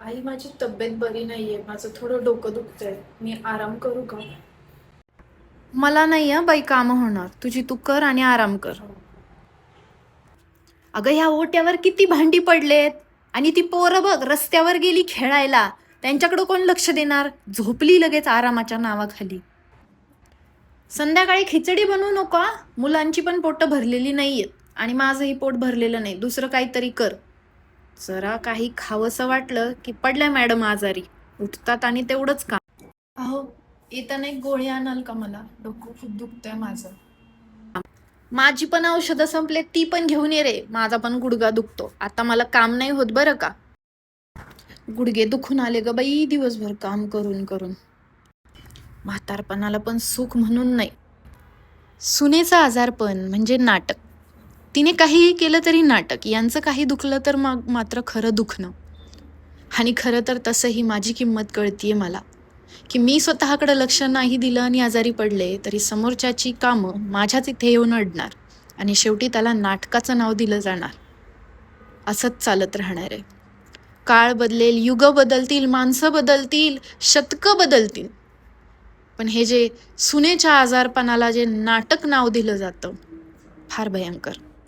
आई, माझी तब्येत बरी नाहीये. माझं थोडं डोकं दुखतंय. मी आराम करू का? मला नाही बाई काम होणार. तुझी तू कर आणि आराम कर. अगं ह्या ओट्यावर किती भांडी पडलेत आणि ती पोरं बघ रस्त्यावर गेली खेळायला. त्यांच्याकडे कोण लक्ष देणार? झोपली लगेच आरामाच्या नावाखाली. संध्याकाळी खिचडी बनवू नको हा? मुलांची पण पोटं भरलेली नाहीयेत आणि माझंही पोट भरलेलं नाही. दुसरं काहीतरी कर. जरा काही खावंसं वाटलं की पडल्या मॅडम आजारी. उठतात आणि तेवढंच काम. अहो, येताना एक गोळी आणाल का मला? डोकं खूप दुखतंय माझं. माझी पण औषधं संपले ती पण घेऊन ये रे. माझा पण गुडगा दुखतो. आता मला काम नाही होत बरं का. गुडघे दुखून आले ग बाई दिवसभर काम करून करून. म्हातारपणाला पण सुख म्हणून नाही. सुनेचा आजारपण म्हणजे नाटक. तिने काहीही केलं तरी नाटक. यांचं काही दुखलं तर मग मात्र खरं दुखणं. आणि खरं तर तसंही माझी किंमत कळतीये मला, की मी स्वतःकडे लक्ष नाही दिलं आणि आजारी पडले तरी समोरच्याची कामं माझ्याच इथे येऊन अडणार आणि शेवटी त्याला नाटकाचं नाव दिलं जाणार. असंच चालत राहणार आहे. काळ बदलेल, युग बदलतील, माणसं बदलतील, शतकं बदलतील, पण हे जे सुनेच्या आजारपणाला जे नाटक नाव दिलं जातं फार भयंकर.